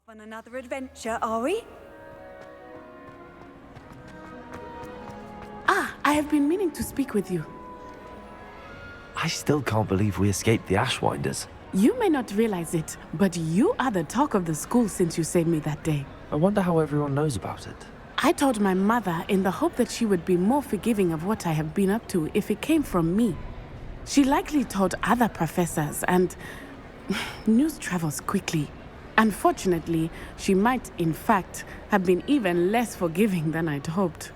On another adventure, are we? I have been meaning to speak with you. I still can't believe we escaped the Ashwinders. You may not realize it, but you are the talk of the school since you saved me that day. I wonder how everyone knows about it. I told my mother in the hope that she would be more forgiving of what I have been up to if it came from me. She likely told other professors, and news travels quickly. Unfortunately, she might, in fact, have been even less forgiving than I'd hoped.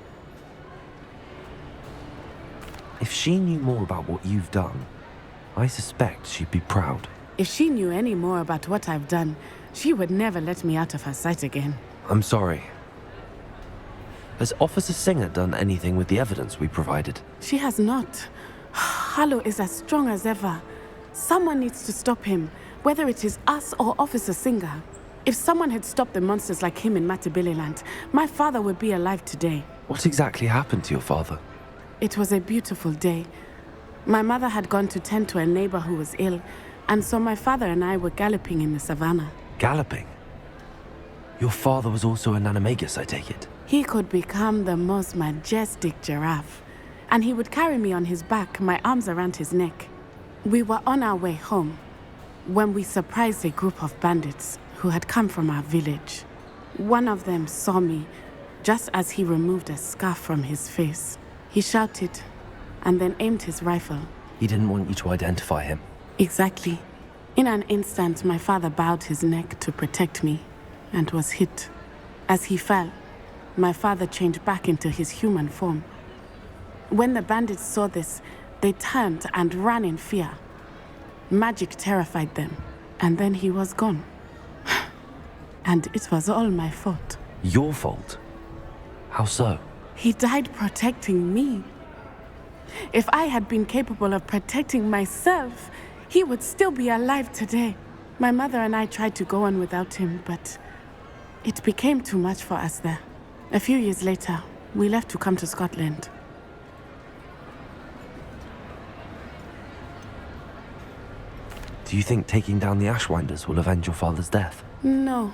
If she knew more about what you've done, I suspect she'd be proud. If she knew any more about what I've done, she would never let me out of her sight again. I'm sorry. Has Officer Singer done anything with the evidence we provided? She has not. Harlow is as strong as ever. Someone needs to stop him, whether it is us or Officer Singer. If someone had stopped the monsters like him in Matabeleland, my father would be alive today. What exactly happened to your father? It was a beautiful day. My mother had gone to tend to a neighbor who was ill, and so my father and I were galloping in the savannah. Galloping? Your father was also an animagus, I take it? He could become the most majestic giraffe, and he would carry me on his back, my arms around his neck. We were on our way home when we surprised a group of bandits who had come from our village. One of them saw me just as he removed a scarf from his face. He shouted and then aimed his rifle. He didn't want you to identify him. Exactly. In an instant, my father bowed his neck to protect me and was hit. As he fell, my father changed back into his human form. When the bandits saw this, they turned and ran in fear. Magic terrified them, and then he was gone. And it was all my fault. Your fault? How so? He died protecting me. If I had been capable of protecting myself, he would still be alive today. My mother and I tried to go on without him, but it became too much for us there. A few years later, we left to come to Scotland. Do you think taking down the Ashwinders will avenge your father's death? No.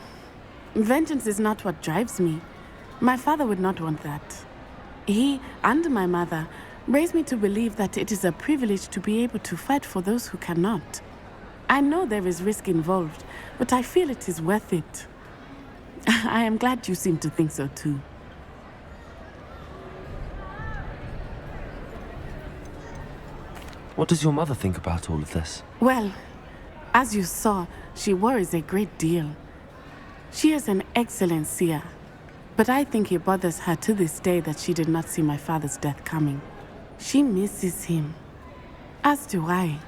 Vengeance is not what drives me. My father would not want that. He and my mother raised me to believe that it is a privilege to be able to fight for those who cannot. I know there is risk involved, but I feel it is worth it. I am glad you seem to think so too. What does your mother think about all of this? Well, as you saw, she worries a great deal. She is an excellent seer, but I think it bothers her to this day that she did not see my father's death coming. She misses him, as do I.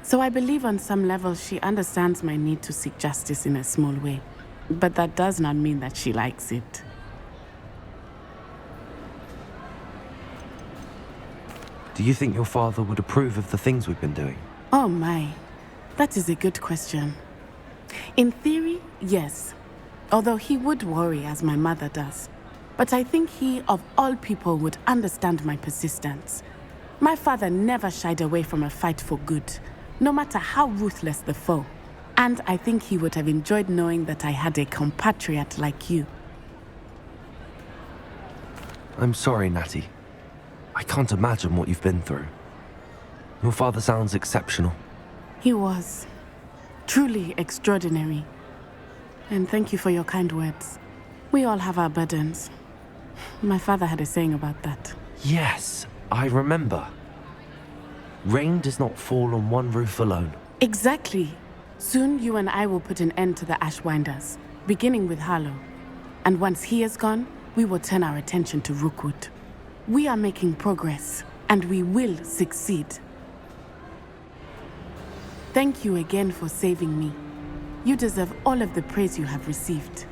So I believe on some level she understands my need to seek justice in a small way, but that does not mean that she likes it. Do you think your father would approve of the things we've been doing? Oh my, that is a good question. In theory, yes. Although he would worry as my mother does. But I think he, of all people, would understand my persistence. My father never shied away from a fight for good, no matter how ruthless the foe. And I think he would have enjoyed knowing that I had a compatriot like you. I'm sorry, Natty. I can't imagine what you've been through. Your father sounds exceptional. He was. Truly extraordinary. And thank you for your kind words. We all have our burdens. My father had a saying about that. Yes, I remember. Rain does not fall on one roof alone. Exactly. Soon you and I will put an end to the Ashwinders, beginning with Harlow. And once he is gone, we will turn our attention to Rookwood. We are making progress, and we will succeed. Thank you again for saving me. You deserve all of the praise you have received.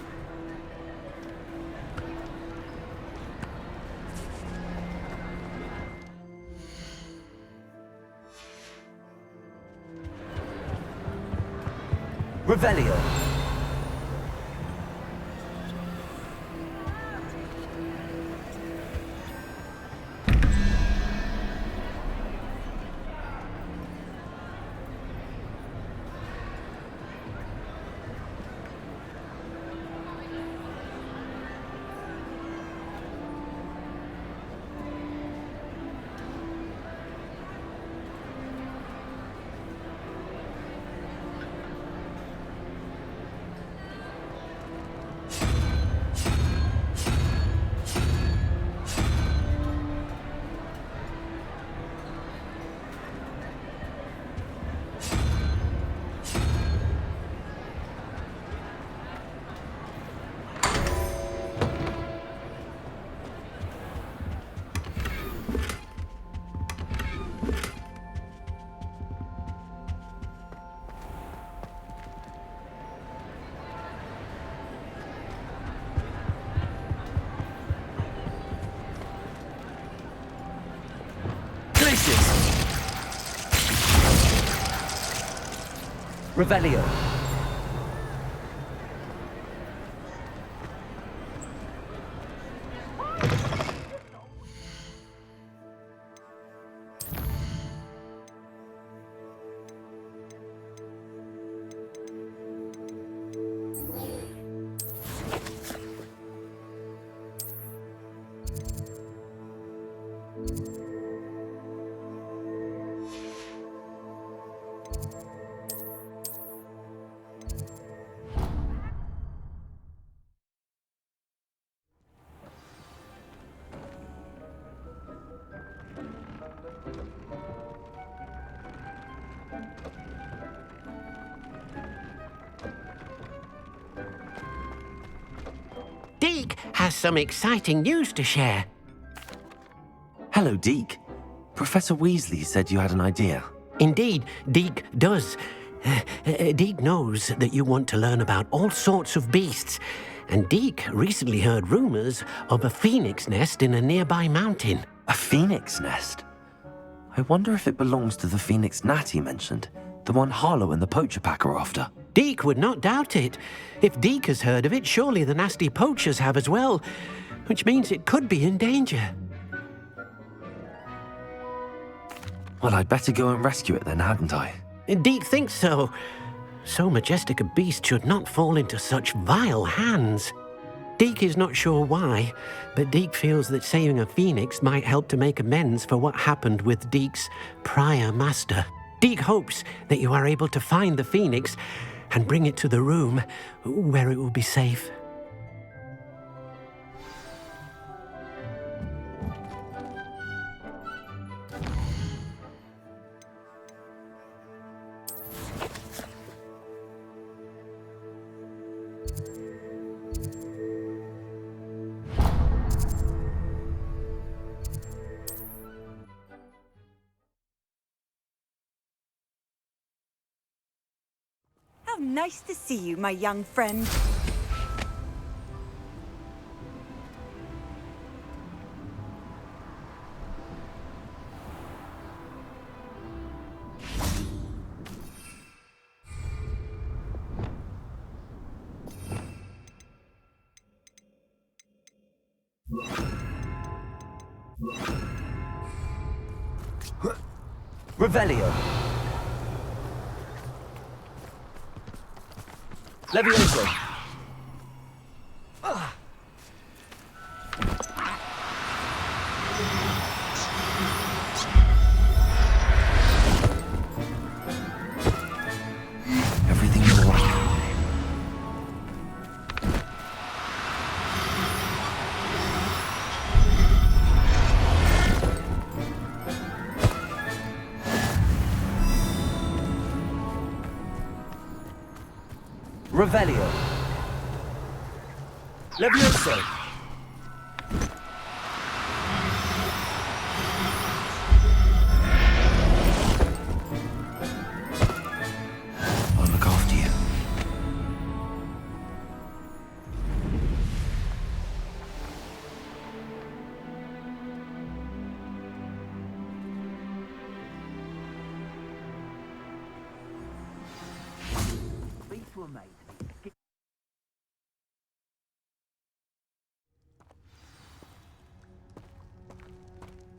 Revelio. Revelio. Deke has some exciting news to share. Hello, Deke. Professor Weasley said you had an idea. Indeed, Deke does. Deke knows that you want to learn about all sorts of beasts, and Deke recently heard rumors of a phoenix nest in a nearby mountain. A phoenix nest? I wonder if it belongs to the phoenix Natty mentioned, the one Harlow and the poacher pack are after. Deke would not doubt it. If Deke has heard of it, surely the nasty poachers have as well, which means it could be in danger. Well, I'd better go and rescue it then, hadn't I? Deke thinks so. So majestic a beast should not fall into such vile hands. Deke is not sure why, but Deke feels that saving a phoenix might help to make amends for what happened with Deke's prior master. Deke hopes that you are able to find the phoenix and bring it to the room where it will be safe. How nice to see you, my young friend. Revelio. Levioso. Everything you want. Revelio. Levioso. I'll look after you.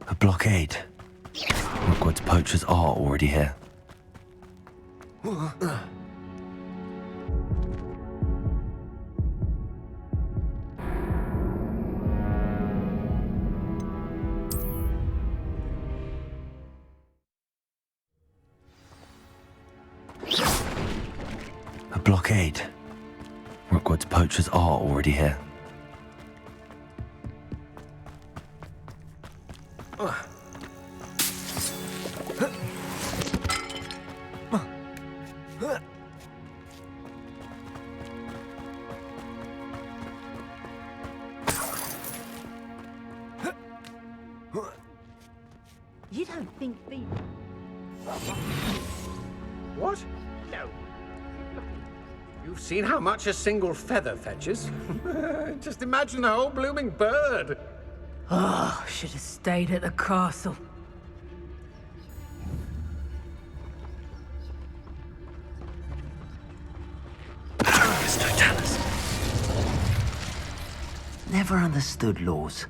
A blockade. Hogwarts poachers are already here. A blockade. Hogwarts poachers are already here. You don't think What? No. You've seen how much a single feather fetches? Just imagine the whole blooming bird. Oh, should have stayed at the castle. Never understood laws.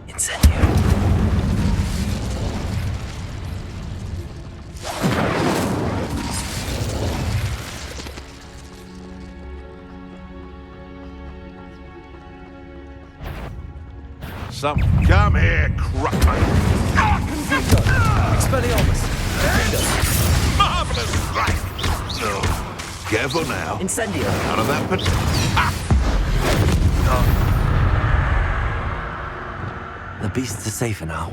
Incendio. Come here, Cruckman. Expelliarmus. Marvelous strike. Oh, careful now. Incendio. None of that, but The beasts are safer now.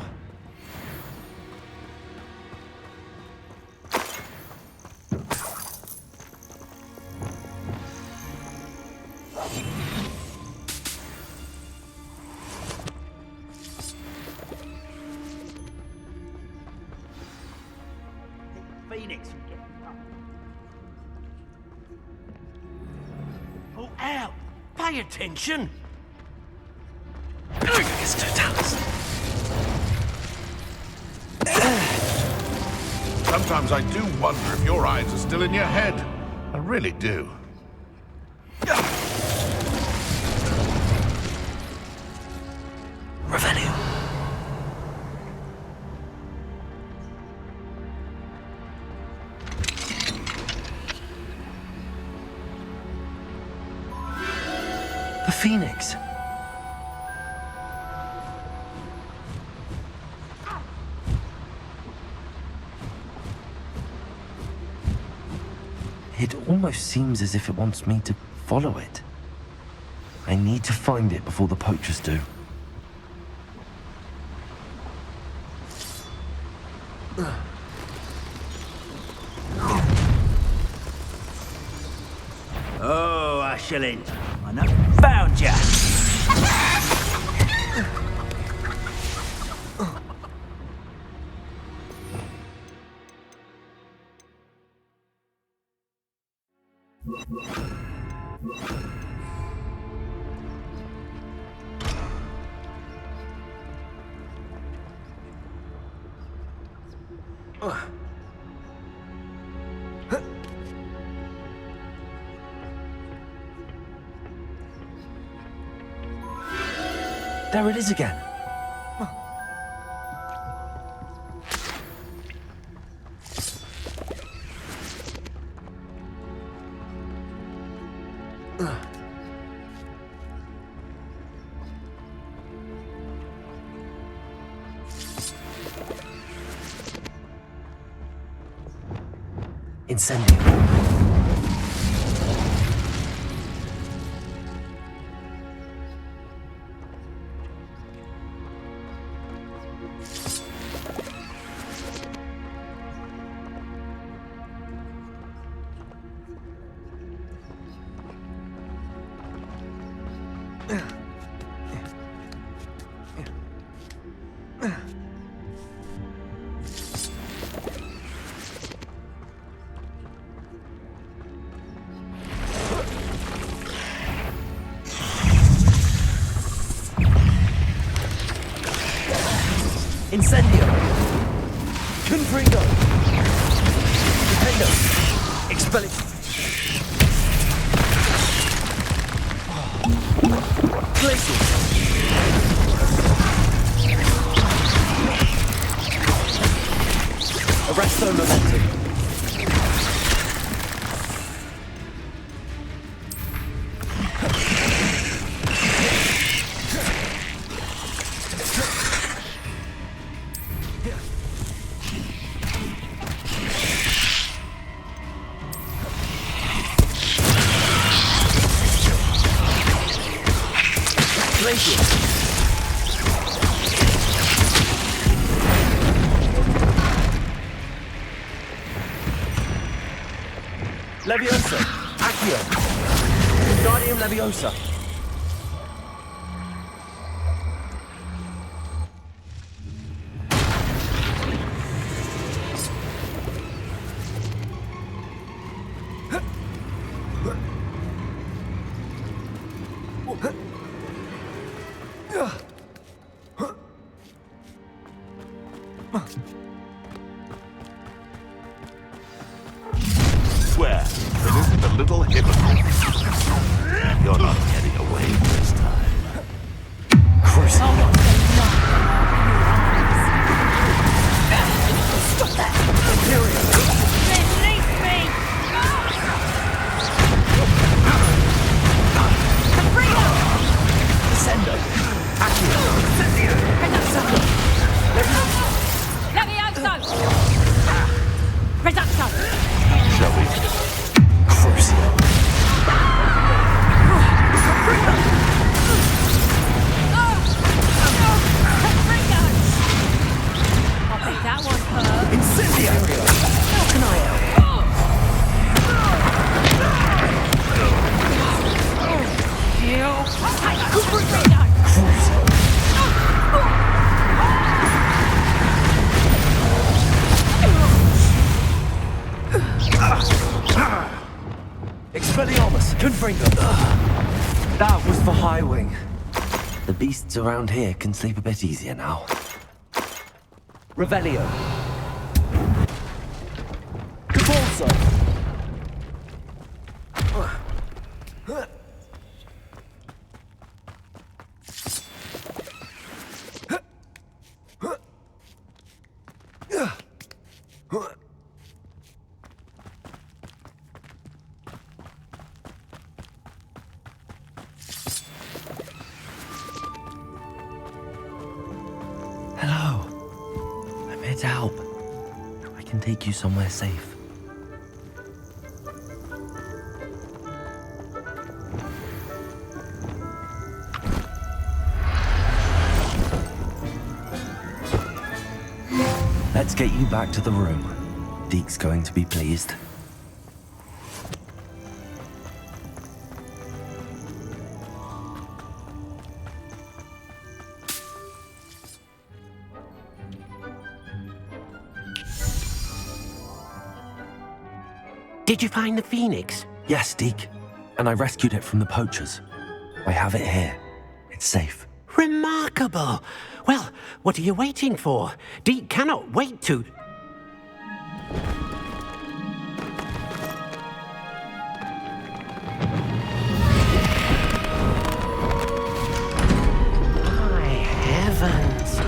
Phoenix. Oh, ow! Pay attention! It's two towers. sometimes I do wonder if your eyes are still in your head. I really do. Revelio. The Phoenix. It almost seems as if it wants me to follow it. I need to find it before the poachers do. Oh, Ashling, I know. Found ya! There it is again. Incendio. Incendio! Confringo! Dependo! Expelli... Glacial! Arresto Momentum! Leviosa! Accio! Guardium Leviosa! Swear, it isn't a little hypocrite. You're not getting away this time. Crucible. Stop that! Release me! Freedom! Descendo. Accio. Levioso! Reducto! Shall we? Crucible. That was her. Incendiario. How can I help? Expelliarmus, Confringo. That was for High Wing. The beasts around here can sleep a bit easier now. Revelio. Cabalso. Hello. I'm here to help. I can take you somewhere safe. Let's get you back to the room. Deke's going to be pleased. Did you find the phoenix? Yes, Deke. And I rescued it from the poachers. I have it here. It's safe. Remarkable! Well, what are you waiting for? Deke cannot wait to... My heavens!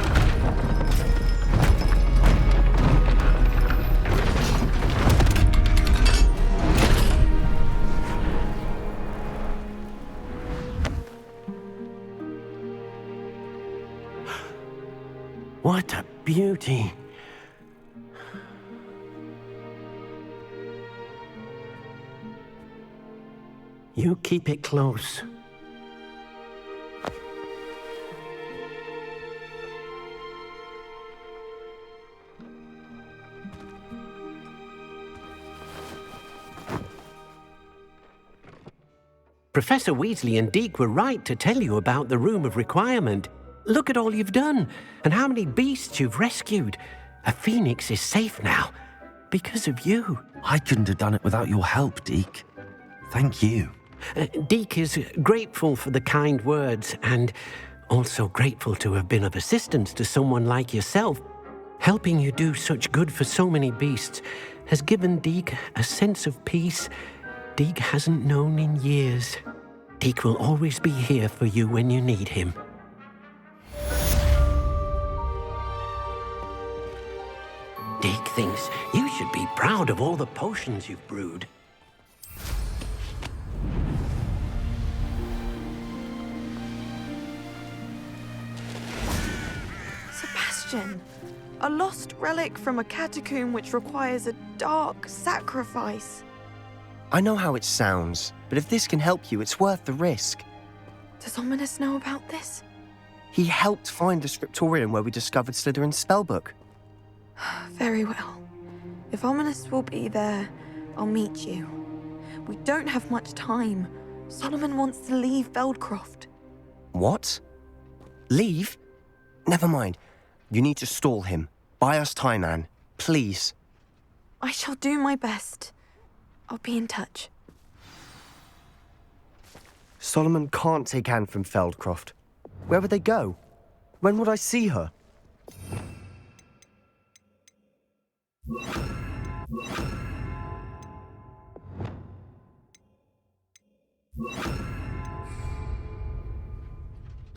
What a beauty. You keep it close. Professor Weasley and Deke were right to tell you about the Room of Requirement. Look at all you've done, and how many beasts you've rescued. A phoenix is safe now, because of you. I couldn't have done it without your help, Deke. Thank you. Deke is grateful for the kind words, and also grateful to have been of assistance to someone like yourself. Helping you do such good for so many beasts has given Deke a sense of peace Deke hasn't known in years. Deke will always be here for you when you need him. Deke thinks you should be proud of all the potions you've brewed. Sebastian, a lost relic from a catacomb which requires a dark sacrifice. I know how it sounds, but if this can help you, it's worth the risk. Does Ominous know about this? He helped find the scriptorium where we discovered Slytherin's spellbook. Very well. If Ominous will be there, I'll meet you. We don't have much time. Solomon wants to leave Beldcroft. What? Leave? Never mind. You need to stall him. Buy us time, Anne. Please. I shall do my best. I'll be in touch. Solomon can't take Anne from Feldcroft. Where would they go? When would I see her?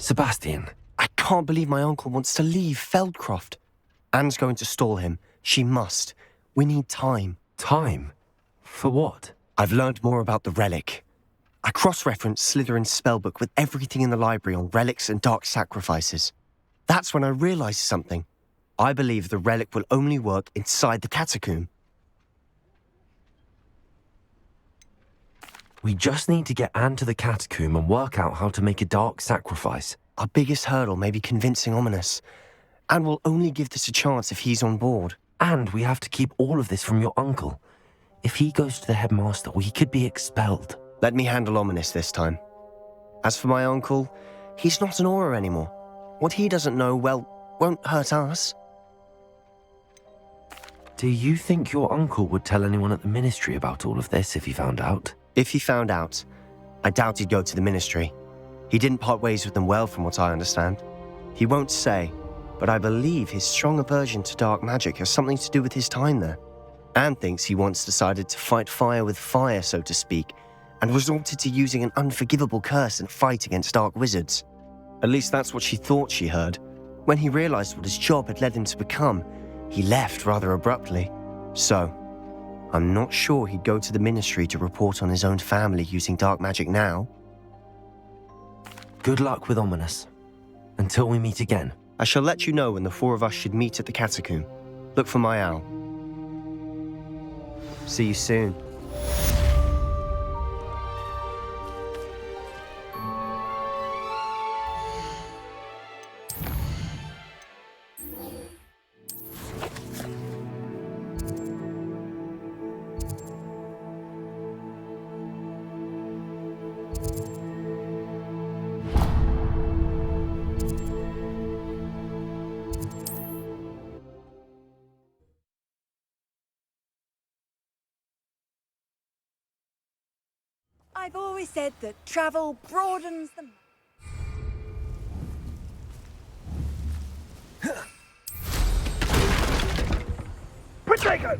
Sebastian. I can't believe my uncle wants to leave Feldcroft. Anne's going to stall him. She must. We need time. Time? For what? I've learned more about the relic. I cross-referenced Slytherin's spellbook with everything in the library on relics and dark sacrifices. That's when I realized something. I believe the relic will only work inside the catacomb. We just need to get Anne to the catacomb and work out how to make a dark sacrifice. Our biggest hurdle may be convincing Ominous. And we'll only give this a chance if he's on board. And we have to keep all of this from your uncle. If he goes to the headmaster, we could be expelled. Let me handle Ominous this time. As for my uncle, he's not an Auror anymore. What he doesn't know, well, won't hurt us. Do you think your uncle would tell anyone at the ministry about all of this if he found out? If he found out, I doubt he'd go to the ministry. He didn't part ways with them well, from what I understand. He won't say, but I believe his strong aversion to dark magic has something to do with his time there. Anne thinks he once decided to fight fire with fire, so to speak, and resorted to using an unforgivable curse in a fight against dark wizards. At least that's what she thought she heard. When he realized what his job had led him to become, he left rather abruptly. So, I'm not sure he'd go to the ministry to report on his own family using dark magic now. Good luck with Ominous. Until we meet again. I shall let you know when the four of us should meet at the catacomb. Look for my owl. See you soon. I've always said that travel broadens the... Potato!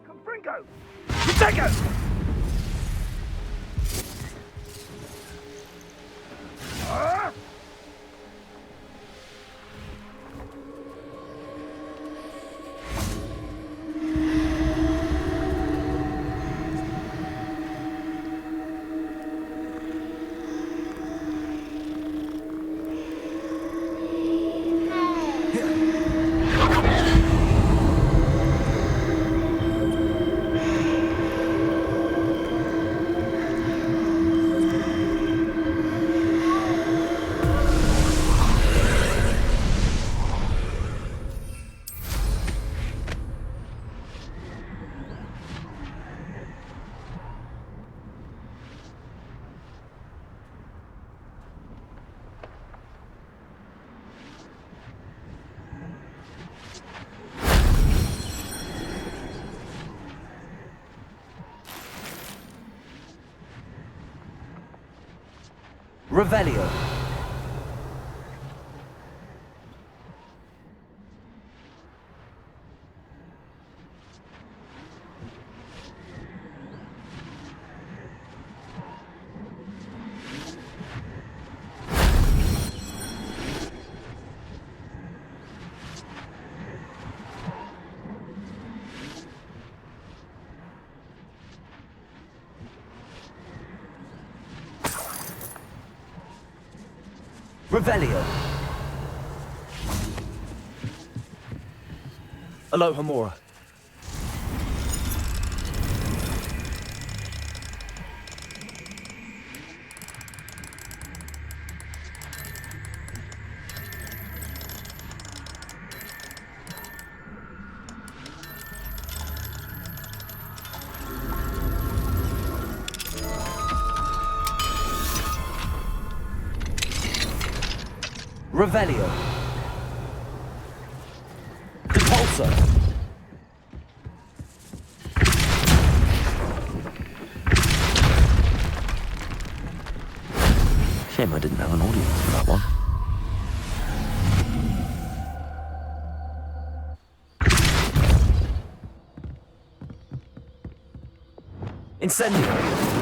Confringo! Potato! Revelio. Revelio. Aloha Mora. Revelio. Repulsor. Shame I didn't have an audience for that one. Incendio.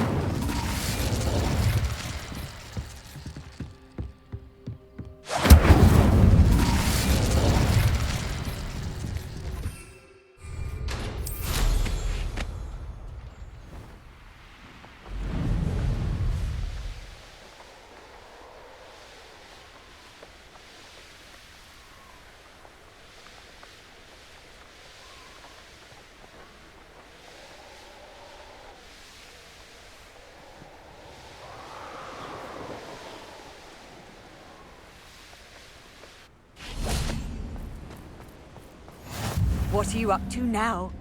What are you up to now?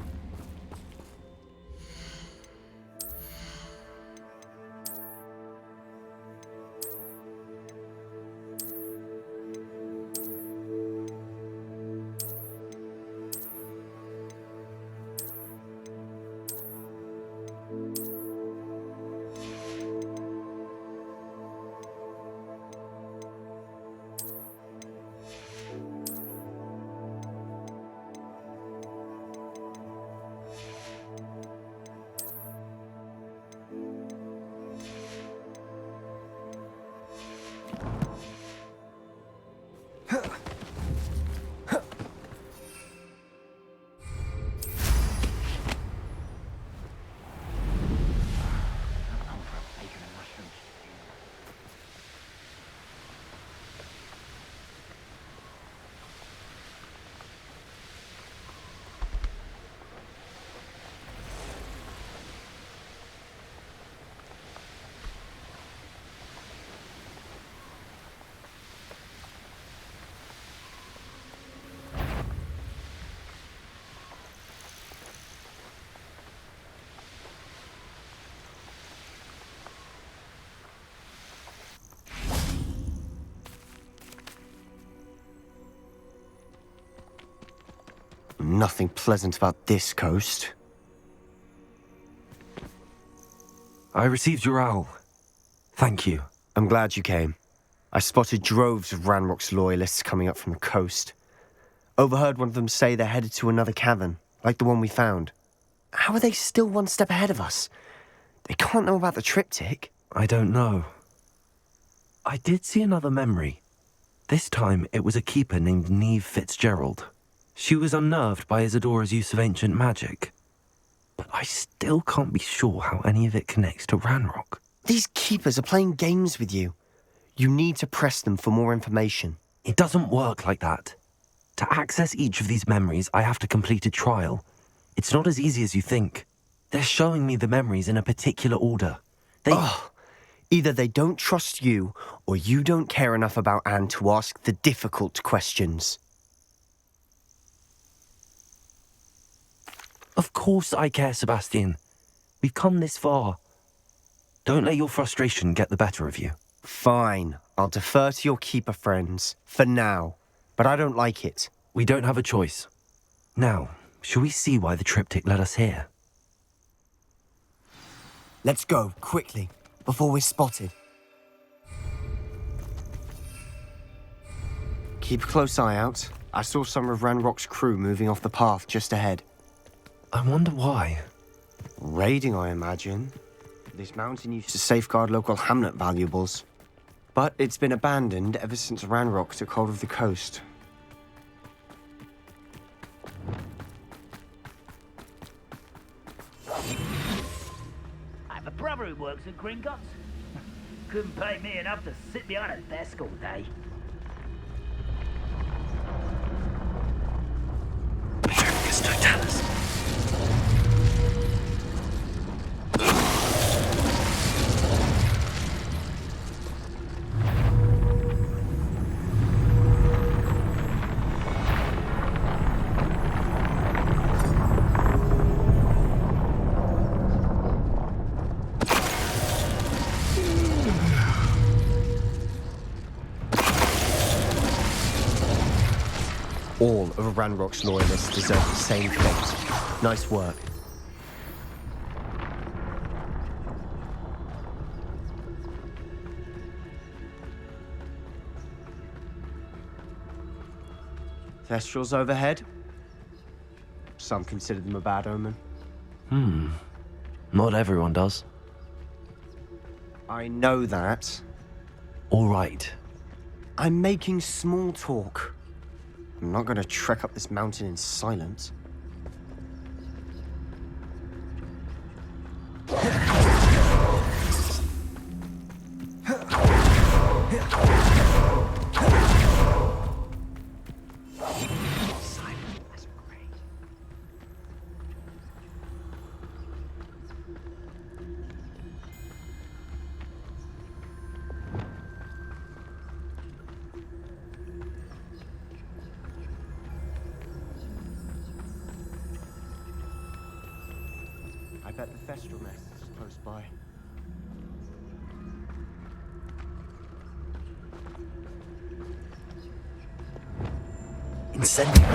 Nothing pleasant about this coast. I received your owl. Thank you. I'm glad you came. I spotted droves of Ranrock's loyalists coming up from the coast. Overheard one of them say they're headed to another cavern, like the one we found. How are they still one step ahead of us? They can't know about the triptych. I don't know. I did see another memory. This time it was a keeper named Neve Fitzgerald. She was unnerved by Isadora's use of ancient magic. But I still can't be sure how any of it connects to Ranrock. These keepers are playing games with you. You need to press them for more information. It doesn't work like that. To access each of these memories, I have to complete a trial. It's not as easy as you think. They're showing me the memories in a particular order. Either they don't trust you, or you don't care enough about Anne to ask the difficult questions. Of course I care, Sebastian. We've come this far. Don't let your frustration get the better of you. Fine. I'll defer to your keeper friends. For now. But I don't like it. We don't have a choice. Now, shall we see why the triptych led us here? Let's go, quickly, before we're spotted. Keep a close eye out. I saw some of Ranrock's crew moving off the path just ahead. I wonder why. Raiding, I imagine. This mountain used to safeguard local hamlet valuables. But it's been abandoned ever since Ranrock took hold of the coast. I have a brother who works at Gringotts. Couldn't pay me enough to sit behind a desk all day. Perigus Totalis. of a Ranrock's loyalists deserve the same fate. Nice work. Thestrals overhead. Some consider them a bad omen. Not everyone does. I know that. All right. I'm making small talk. I'm not going to trek up this mountain in silence. I bet the Thestral nest is close by. Incendiary.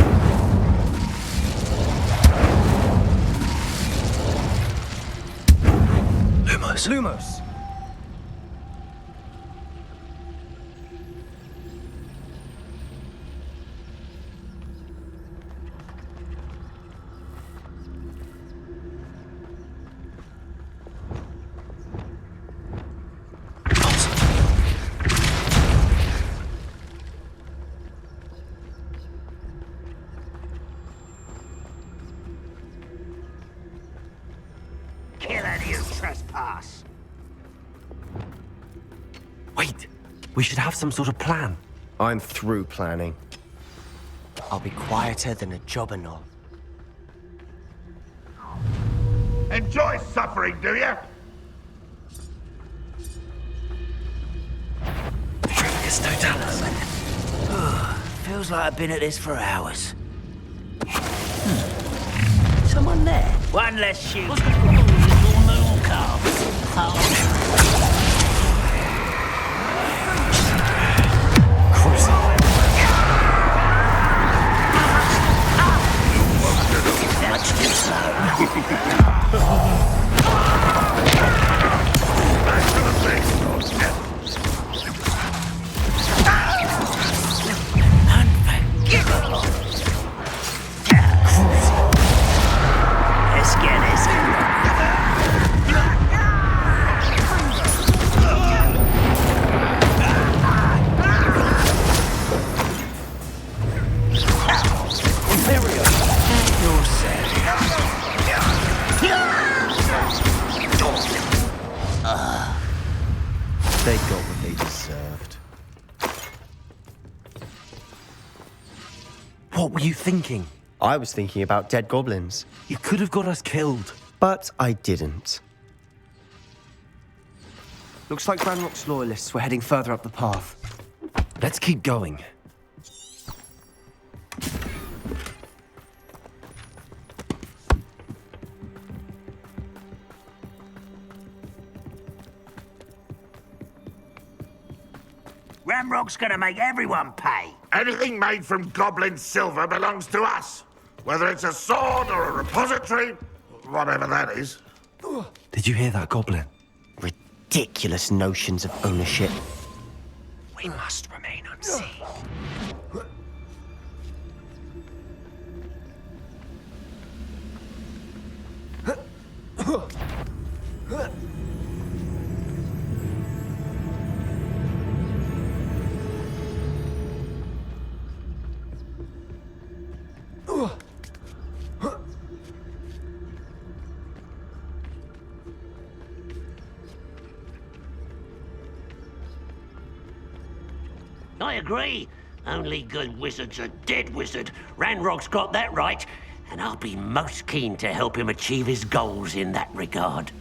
Lumos. Lumos! Kill any who trespass. Wait, we should have some sort of plan. I'm through planning. I'll be quieter than a jobberknoll. Enjoy suffering, do you? It's totalis. Feels like I've been at this for hours. Someone there? One less shoot. What's the problem with your little calves? Much too slow. Unforgivable. Let's get this. They got what they deserved. What were you thinking? I was thinking about dead goblins. You could have got us killed. But I didn't. Looks like Ranrock's loyalists were heading further up the path. Let's keep going. Ramrock's gonna make everyone pay. Anything made from goblin silver belongs to us. Whether it's a sword or a repository, whatever that is. Did you hear that, Goblin? Ridiculous notions of ownership. We must remain unseen. I agree. Only good wizard's a dead wizard. Ranrock's got that right, and I'll be most keen to help him achieve his goals in that regard.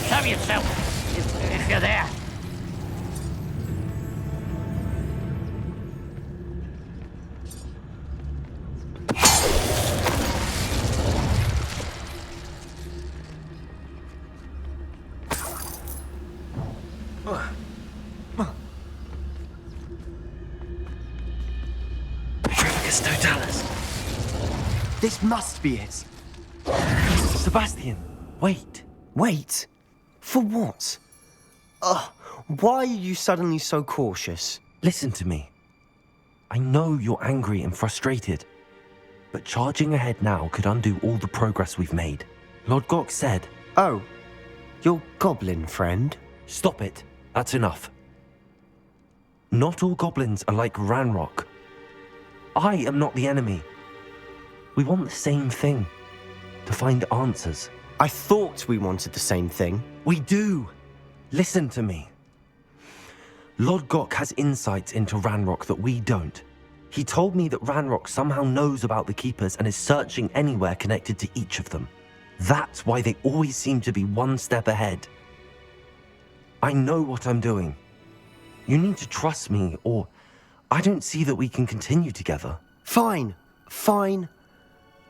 Show yourself, if you're there. Petrificus totalis. This must be it. Sebastian, wait. Wait? For what? Why are you suddenly so cautious? Listen to me. I know you're angry and frustrated, but charging ahead now could undo all the progress we've made. Lord Gok said... Oh, your goblin friend? Stop it. That's enough. Not all goblins are like Ranrock. I am not the enemy. We want the same thing. To find answers. I thought we wanted the same thing. We do. Listen to me. Lord Gok has insights into Ranrock that we don't. He told me that Ranrock somehow knows about the Keepers and is searching anywhere connected to each of them. That's why they always seem to be one step ahead. I know what I'm doing. You need to trust me, or I don't see that we can continue together. Fine.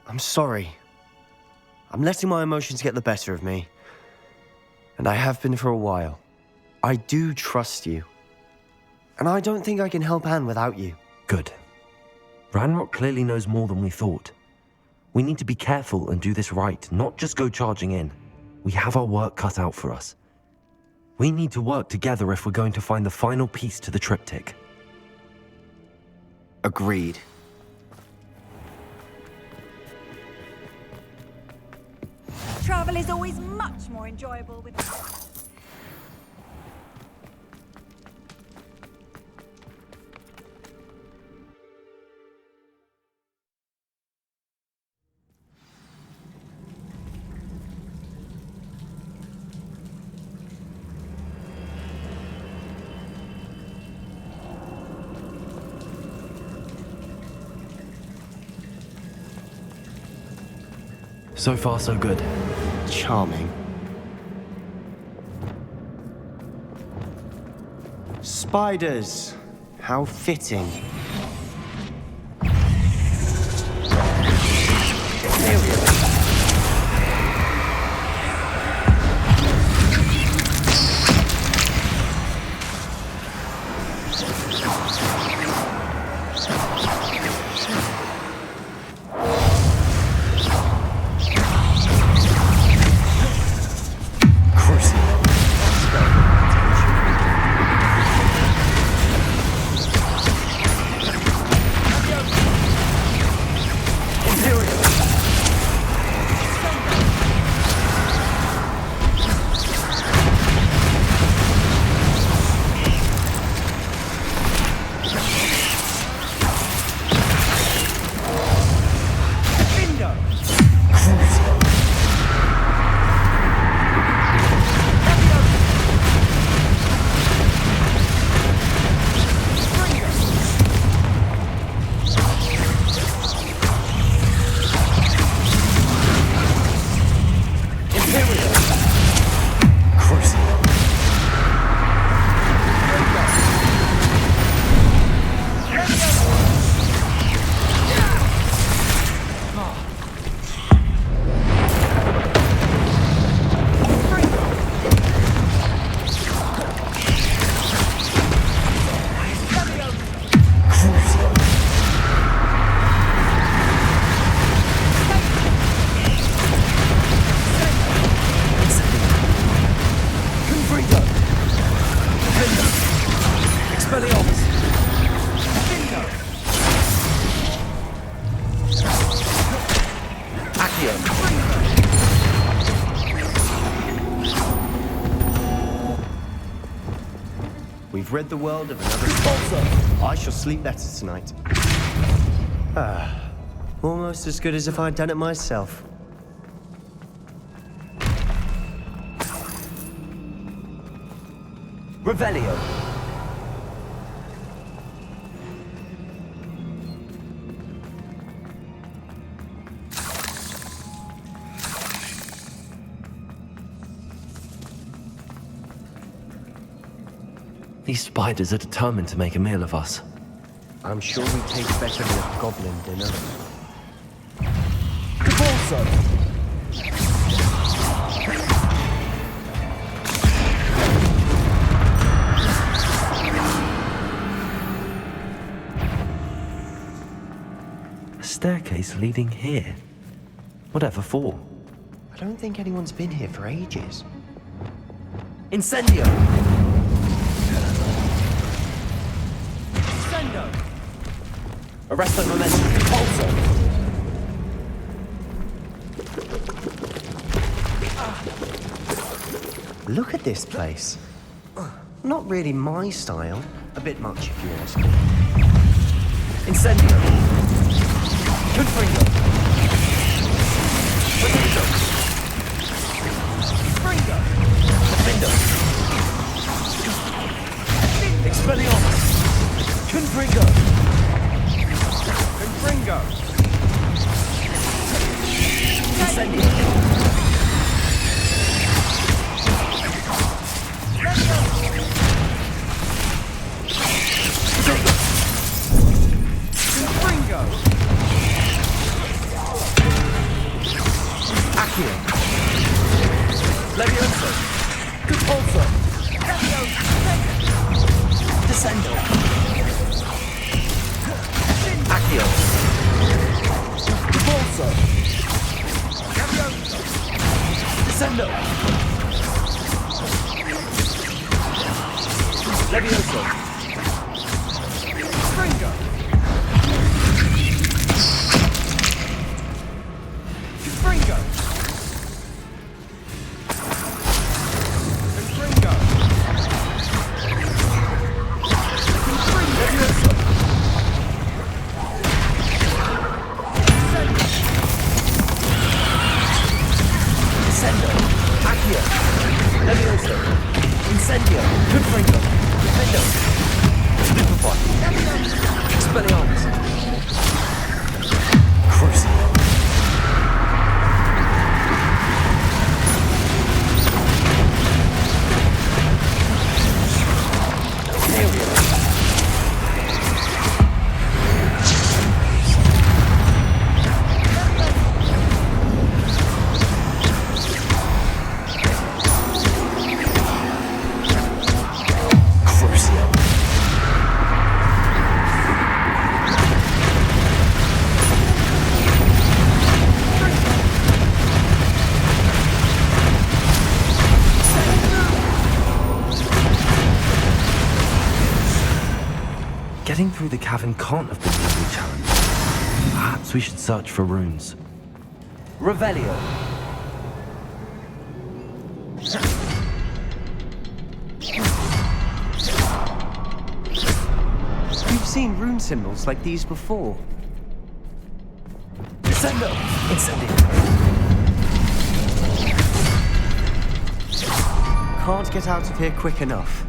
I'm sorry. I'm letting my emotions get the better of me. And I have been for a while. I do trust you. And I don't think I can help Anne without you. Good. Ranrock clearly knows more than we thought. We need to be careful and do this right, not just go charging in. We have our work cut out for us. We need to work together if we're going to find the final piece to the triptych. Agreed. Travel is always much more enjoyable with... So far, so good. Charming. Spiders. How fitting. Here we go. We've rid the world of another sponsor. I shall sleep better tonight. Almost as good as if I'd done it myself. Revelio. These spiders are determined to make a meal of us. I'm sure we taste better than a goblin dinner. staircase leading here. Whatever for? I don't think anyone's been here for ages. Incendio! Incendio! Arresto momentum. Pulsar! Look at this place. Not really my style. A bit much, if you ask me. Incendio! Confringo! Potato! Fringo! Defendo! Expelliarmus! Confringo! Confringo! Incendio! Confringo! Accio! Levioso! Compulso! Descendo! Accio! Compulso! Descendo! Levioso! Fringo! Fringo! Confringo! Levioso! Descendo! Accio! Levioso! Incendio! Confringo! Defendo! Stupefy! Expelliarmus! Crucio! Getting through the cavern can't have been really challenging. Perhaps we should search for runes. Revelio. You've seen rune symbols like these before. Descendo! Incendio! Can't get out of here quick enough.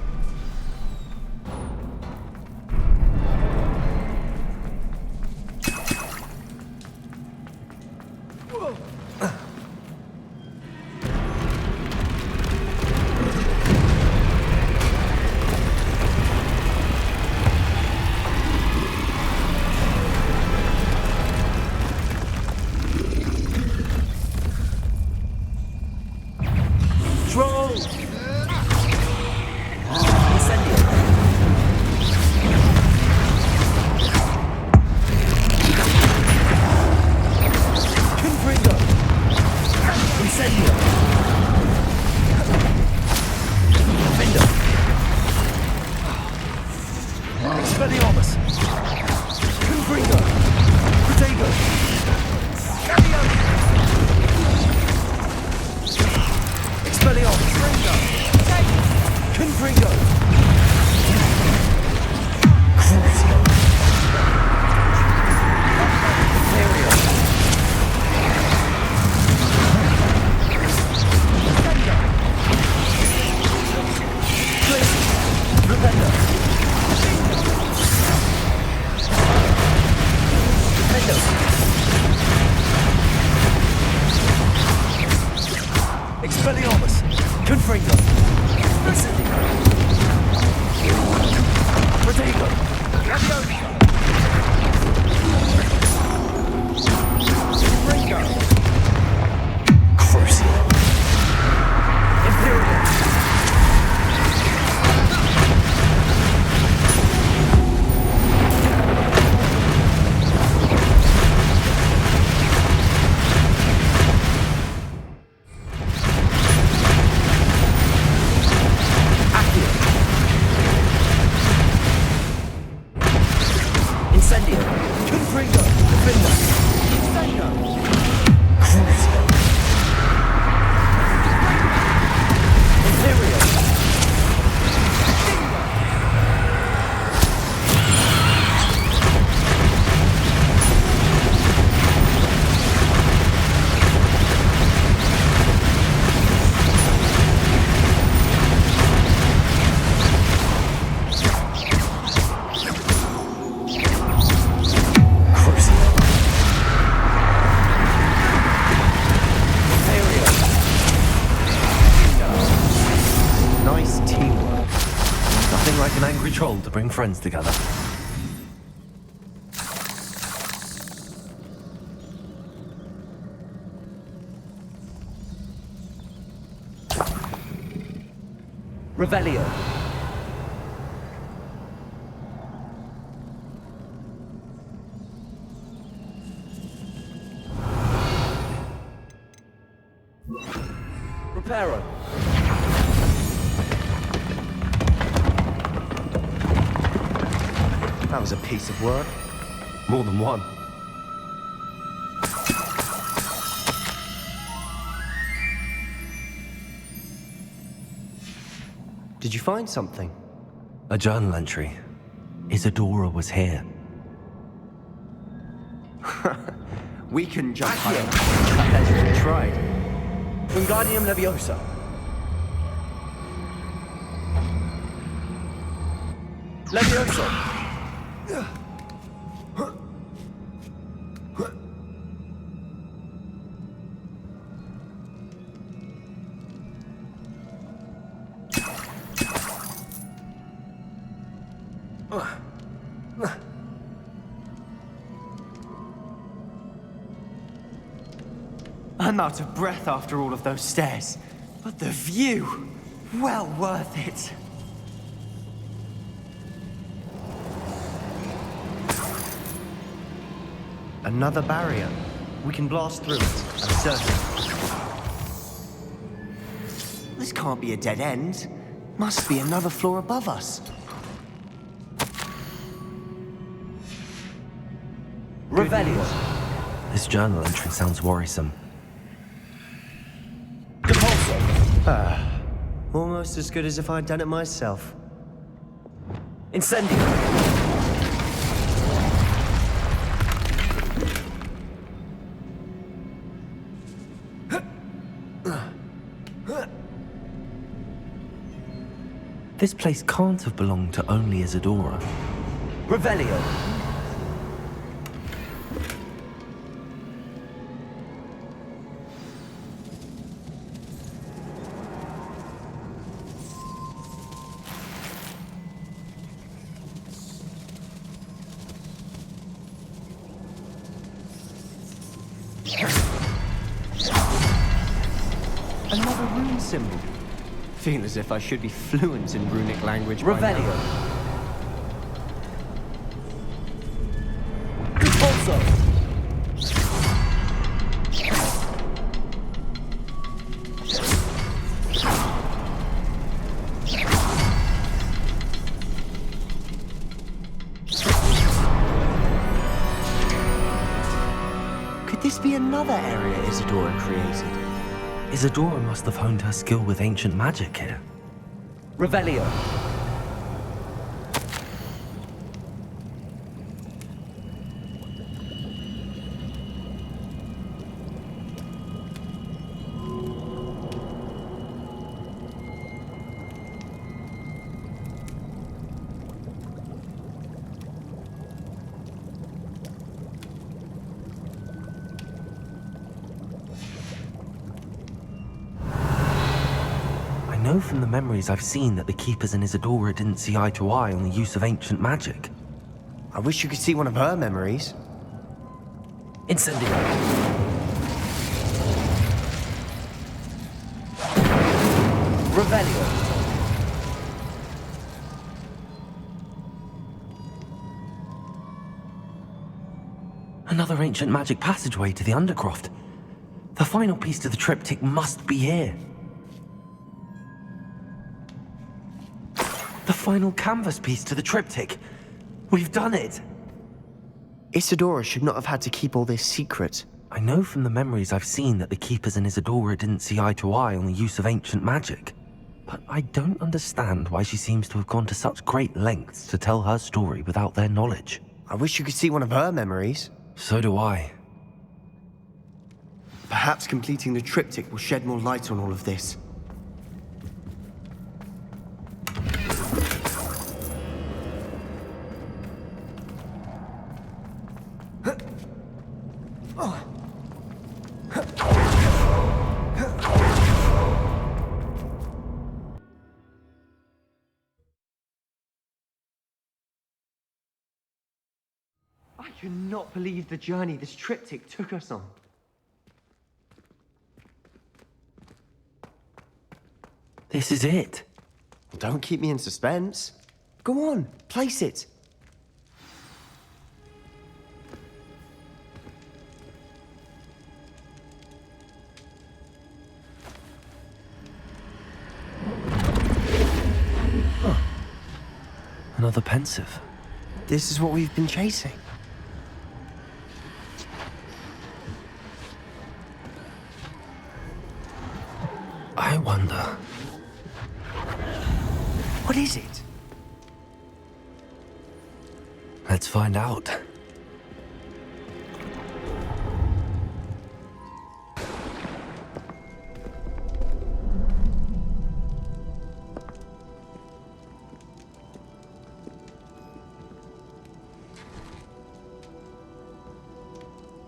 like an angry troll to bring friends together. Revelio. Reparo. That was a piece of work. More than one. Did you find something? A journal entry. Isadora was here. We can jump higher. As we tried. Wingardium Leviosa. Leviosa. I'm out of breath after all of those stairs. But the view, well worth it. Another barrier. We can blast through it, I'm certain. This can't be a dead end. Must be another floor above us. Revelio. This journal entry sounds worrisome. Almost as good as if I'd done it myself. Incendio. This place can't have belonged to only Isadora. Revelio. Another rune symbol. Feel as if I should be fluent in runic language by Revelio. now. Repulso. Could this be another area Isadora created? Isadora must have honed her skill with ancient magic here. Revelio. I know from the memories I've seen that the Keepers and Isadora didn't see eye to eye on the use of ancient magic. I wish you could see one of her memories. Incendio. Revelio. Another ancient magic passageway to the Undercroft. The final piece to the triptych must be here. The final canvas piece to the triptych. We've done it. Isadora should not have had to keep all this secret. I know from the memories I've seen that the Keepers and Isadora didn't see eye to eye on the use of ancient magic. But I don't understand why she seems to have gone to such great lengths to tell her story without their knowledge. I wish you could see one of her memories. So do I. Perhaps completing the triptych will shed more light on all of this. I cannot believe the journey this triptych took us on. This is it. Don't keep me in suspense. Go on, place it. Another pensive. This is what we've been chasing. I wonder. What is it? Let's find out.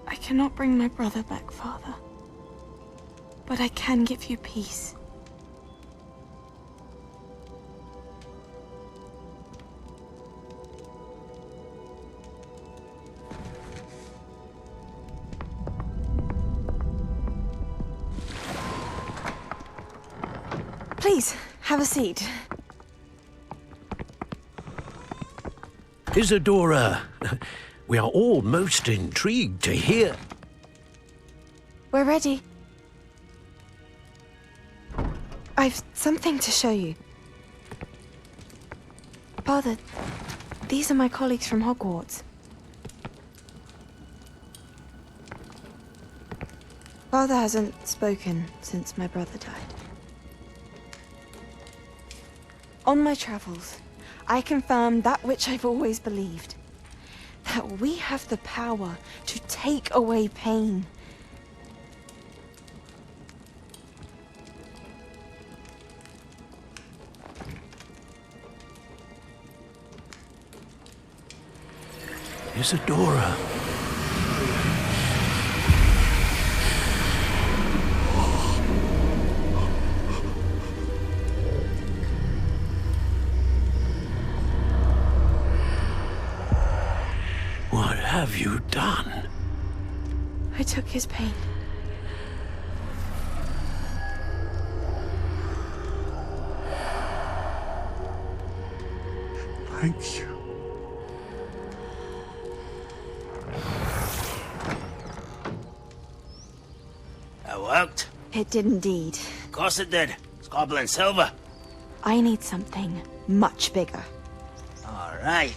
I cannot bring my brother back, Father. But I can give you peace. Please, have a seat. Isadora, we are all most intrigued to hear. We're ready. I've something to show you. Father, these are my colleagues from Hogwarts. Father hasn't spoken since my brother died. On my travels, I confirmed that which I've always believed. That we have the power to take away pain. Isadora. What have you done? I took his pain. Thank you. That worked? It did indeed. Of course it did. It's goblin silver. I need something much bigger. All right.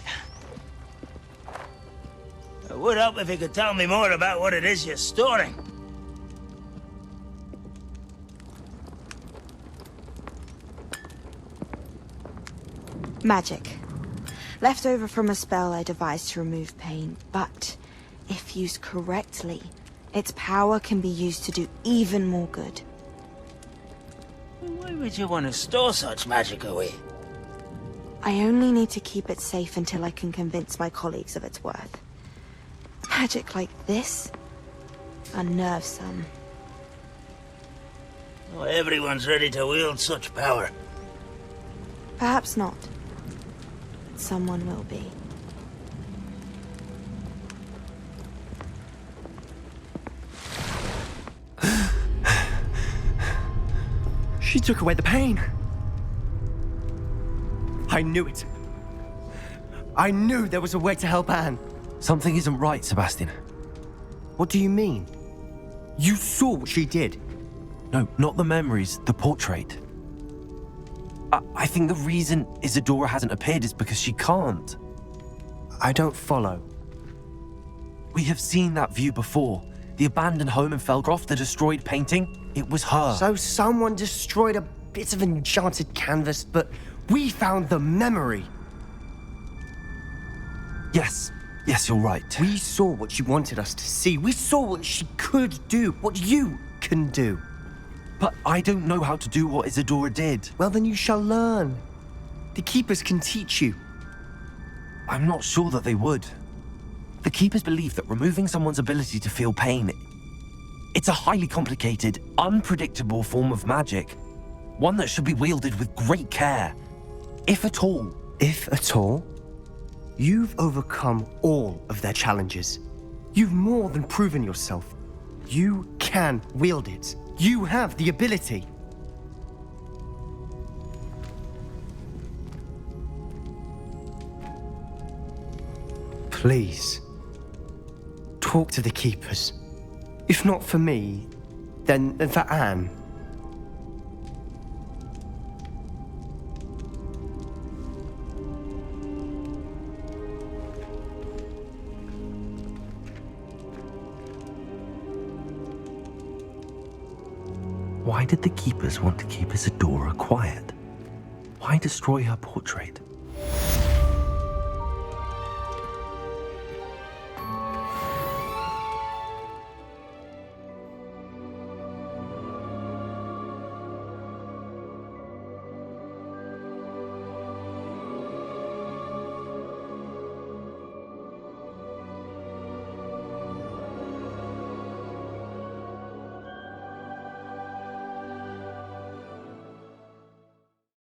It would help if you could tell me more about what it is you're storing. Magic. Left over from a spell I devised to remove pain, but if used correctly, its power can be used to do even more good. Why would you want to store such magic away? I only need to keep it safe until I can convince my colleagues of its worth. Magic like this unnerves some. Not everyone's ready to wield such power. Perhaps not. But someone will be. She took away the pain. I knew it. I knew there was a way to help Anne. Something isn't right, Sebastian. What do you mean? You saw what she did. No, not the memories, the portrait. I think the reason Isadora hasn't appeared is because she can't. I don't follow. We have seen that view before. The abandoned home in Felgroth, the destroyed painting, it was her. So someone destroyed a bit of enchanted canvas, but we found the memory. Yes, you're right. We saw what she wanted us to see. We saw what she could do, what you can do. But I don't know how to do what Isadora did. Well, then you shall learn. The Keepers can teach you. I'm not sure that they would. The Keepers believe that removing someone's ability to feel pain, it's a highly complicated, unpredictable form of magic. One that should be wielded with great care. If at all. If at all? You've overcome all of their challenges. You've more than proven yourself. You can wield it. You have the ability. Please, talk to the keepers. If not for me, then for Anne. Why did the keepers want to keep Isadora quiet? Why destroy her portrait?